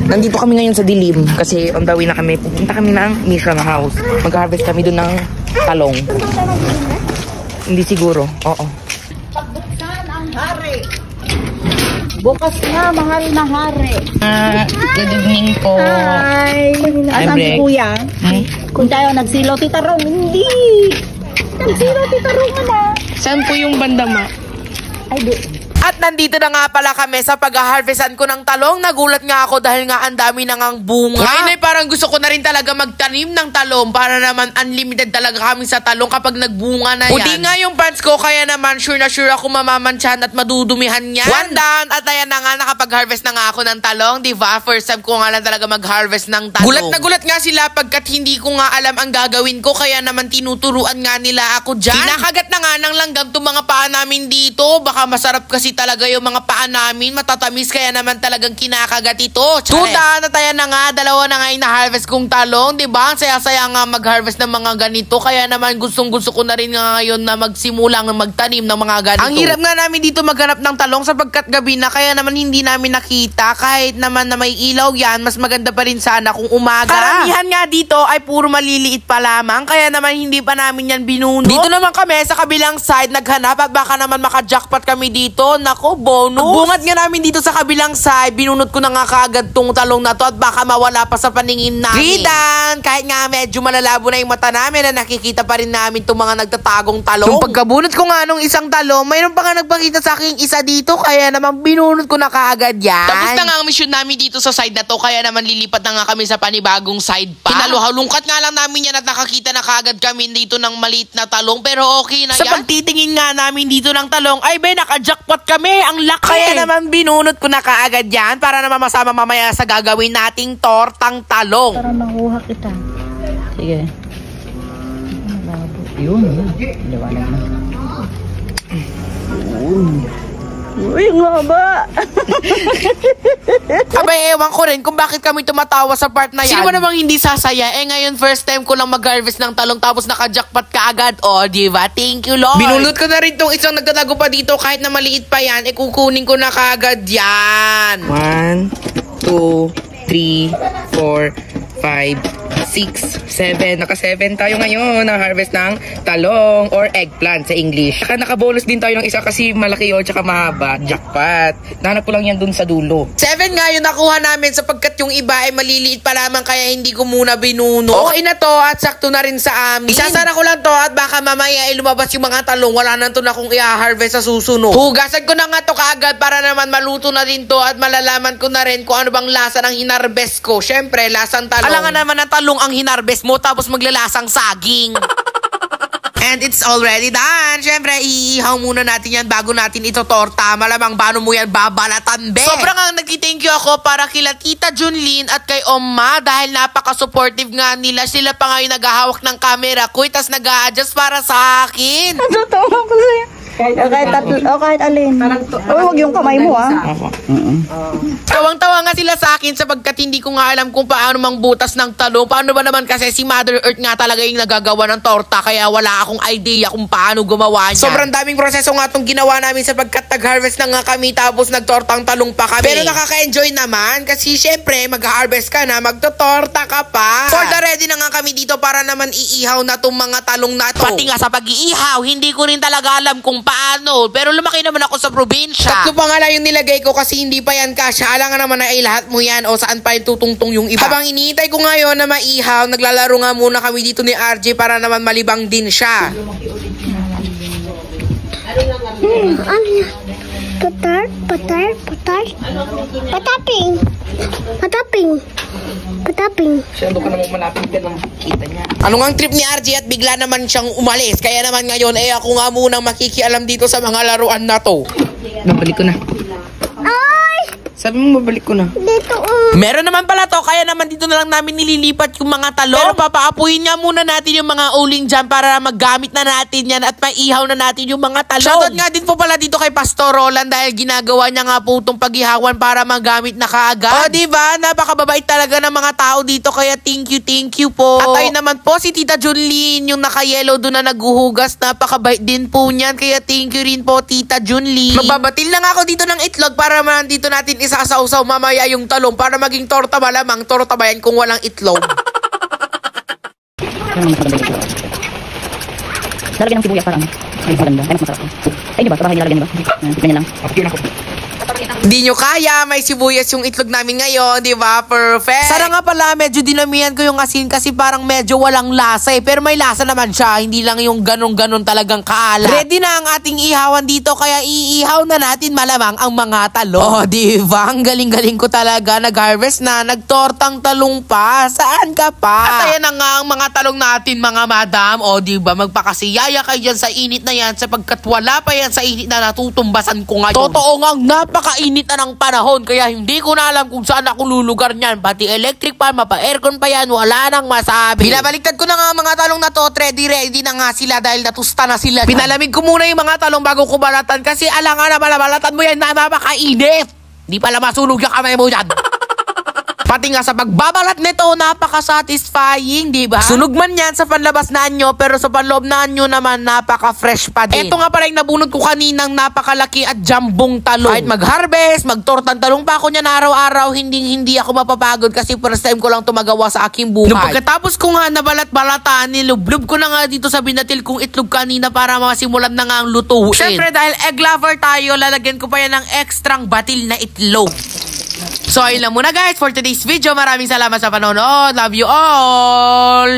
Nandito kami ngayon sa dilim kasi on the way na kami. Pupunta kami ng Mission House. Mag-harvest kami doon ng talong. Hindi siguro. Oo. Pagbuksan ang hari. Bukas na, mahal na hari. Good evening po. Hi. Asan si kuya? Kung tayo nagsilo, Tita Rong, hindi. Nagsilo, Tita Rong na. Saan po yung bandama? Ay, di. At nandito na nga pala kami sa pag-harvestan ko ng talong. Nagulat nga ako dahil nga ang dami na ngang bunga. Ngayon ay parang gusto ko na rin talaga magtanim ng talong para naman unlimited talaga kami sa talong kapag nagbunga na yan. Puti nga yung pants ko kaya naman sure na sure ako mamamantsahan at madudumihan yan. One down at ayan na nga nakapag-harvest na nga ako ng talong. Diba? First time ko nga lang talaga mag-harvest ng talong. Gulat na gulat nga sila pagkat hindi ko nga alam ang gagawin ko kaya naman tinuturuan nga nila ako dyan. Kinakagat na nga ng langgam itong mga paa namin dito. Baka masarap kasi talaga yung mga paa namin, matatamis kaya naman talagang kinakagat ito. Tuta, natayan na nga, dalawa na nga yung na-harvest kong talong, diba? Saya-saya nga mag-harvest ng mga ganito, kaya naman gustong-gusto ko na rin nga ngayon na magsimulang magtanim ng mga ganito. Ang hirap nga namin dito maghanap ng talong sapagkat gabi na, kaya naman hindi namin nakita, kahit naman na may ilaw yan, mas maganda pa rin sana kung umaga. Karamihan nga dito ay puro maliliit pa lamang, kaya naman hindi pa namin yan binunot. Dito naman kami sa kabilang side naghanap at baka naman maka-jackpot kami dito. Nako, bonus. Bungad nga namin dito sa kabilang side. Binunot ko na nga kaagad tong talong na to at baka mawala pa sa paningin namin. Ridan, kahit nga medyo malalabo na yung mata namin na nakikita pa rin namin itong mga nagtatagong talong. Yung pagkabunot ko nga nung isang talong, mayroon pa nga nagpakita sa akin isa dito kaya naman binunot ko na kaagad yan. Tapos na nga ang mission namin dito sa side na to kaya naman lilipat na nga kami sa panibagong side pa. Kinaluhalungkat nga lang namin yan at nakakita na kaagad kami dito ng maliit na talong pero okay na yan. Sa pagtitingin nga namin dito ng talong, ay be, naka-jackpot kami. Ang laki. Kaya naman binunot ko na kaagad yan para naman masama mamaya sa gagawin nating tortang talong. Para makuha kita. Sige. Yun. Liwanag na. Uy, nga ba? Abay, ewan ko rin kung bakit kami tumatawa sa part na yan. Sino mo namang hindi sasaya? Eh ngayon, first time ko lang mag-harvest ng talong tapos naka-jackpot ka agad. O, diba? Thank you, Lord. Binulot ko na rin tong isang nagtatago pa dito kahit na maliit pa yan. Eh, kukunin ko na kaagad yan. 1, 2, 3, 4, 5, 6, 7. Naka-7 tayo ngayon na harvest ng talong or eggplant sa English. Naka-bonus din tayo ng isa kasi malaki yun tsaka mahaba. Jackpot. Nahanap ko lang yan dun sa dulo. 7 nga yung nakuha namin sapagkat yung iba ay maliliit pa lamang kaya hindi ko muna binuno. Okay na to at sakto na rin sa amin. Isasara ko lang to at baka mamaya ay lumabas yung mga talong. Wala na to na kung i-harvest sa susunod. Hugasan ko na nga to kaagad para naman maluto na din to at malalaman ko na rin kung ano bang lasa ng hinarvest ko. Syempre, lasang talong. Alangan naman ng talong ang hinarvest mo tapos maglalasang saging. And it's already done. Siyempre, iihaw muna natin yan bago natin ito torta. Malamang paano mo yan babalatan, be? Sobrang ang nag-thank you ako para kila Tita Junlin at kay Oma dahil napaka-supportive nga nila. Sila pa nga yung naghahawak ng camera ko tas nag-a-adjust para sa akin. Totoo ko sa'yo. Kahit alin. Huwag yung kamay mo, ah. Tawang-tawa nga sila sa akin sapagkat hindi ko nga alam kung paano mang butas ng talong. Paano ba naman kasi si Mother Earth nga talaga yung nagagawa ng torta kaya wala akong idea kung paano gumawa niya. Sobrang daming proseso nga itong ginawa namin sapagkat nag-harvest na nga kami tapos nagtortang talong pa kami. Pero nakaka-enjoy naman kasi syempre mag-harvest ka na, magtotorta ka pa. For the ready na nga kami dito para naman iihaw na itong mga talong na to. Pati nga sa pag-iihaw, hindi ko rin talaga alam kung paano. Pero lumaki naman ako sa probinsya. Tatlo pa nga lang yung nilagay ko kasi hindi pa yan kasya. Alangan naman na ay lahat mo yan o saan pa yung tutungtong yung iba. Habang iniintay ko ngayon na maihaw, naglalaro nga muna kami dito ni RJ para naman malibang din siya. Pataping. Siyendo ko namang malapit ka nang makikita niya. Ano nga ang trip ni RJ at bigla naman siyang umalis. Kaya naman ngayon eh ako nga munang makikialam dito sa mga laruan na to. Babalik ko na. Sabi mo, mabalik ko na. Dito, meron naman pala to, kaya naman dito na lang namin nililipat yung mga talong. Pero papaapuin nga muna natin yung mga uling dyan para magamit na natin yan at maihaw na natin yung mga talong. Shoutout nga din po pala dito kay Pastor Roland dahil ginagawa niya nga po itong pag-ihawan para magamit na kaagad. O diba, napakababait talaga ng mga tao dito kaya thank you po. At ayun naman po si Tita Junlin, yung naka-yellow doon na naghuhugas, napakabait din po niyan kaya thank you rin po Tita Junlin. Magbabatil na nga ako dito ng itlog para man dito natin isasausaw mamaya yung talong para maging torta malamang. Torta ba yan kung walang itlog? Lalagyan ng sibuyas para ano? Ay, maganda. Ay, mas masarap. Ay, di ba? Sa bahay nilalagyan, di ba? Ganyan lang. Di nyo kaya, may sibuyas yung itlog namin ngayon, di ba? Perfect! Sana nga pala, medyo dinamihan ko yung asin kasi parang medyo walang lasa eh. Pero may lasa naman siya, hindi lang yung ganon-ganon talagang kaalat. Ready na ang ating ihawan dito, kaya iihaw na natin malamang ang mga talong. Oh, di ba? Ang galing-galing ko talaga. Nag-harvest na, nagtortang talong pa. Saan ka pa? At ayan na nga ang mga talong natin, mga madam. Oh, di ba? Magpakasiyaya kayo dyan sa init na yan sapagkat wala pa yan sa init na natutumbasan ko ngayon. Totoo nga, napakainit na ng panahon kaya hindi ko na alam kung saan ako lulugar niyan. Pati electric pan, mapa-aircon pa yan, wala nang masabi. Binabaliktad ko na nga mga talong na to, ready na nga sila dahil natusta na sila. Pinalamig ko muna yung mga talong bago ko balatan kasi alangan na balatan mo yan na napakainit. Di pala masunog yung kamay mo dyan. Pati nga sa pagbabalat nito, napaka-satisfying, di ba? Sunog man yan sa panlabas na anyo, pero sa panloob na anyo naman, napaka-fresh pa din. Ito nga pala yung nabunod ko kaninang napakalaki at jambong talong. Kahit mag-harvest, magtortang talong pa ako niyan araw-araw, hindi ako mapapagod kasi first time ko lang tumagawa sa aking buhay. Nung pagkatapos ko nga nabalat-balatan, nilublob ko na nga dito sa binatil kong itlog kanina para masimulan na nga ang lutuin. Siyempre, dahil egg lover tayo, lalagyan ko pa yan ng ekstrang batil na itlog. So, ayun lang muna guys for today's video. Maraming salamat sa panonood. Love you all!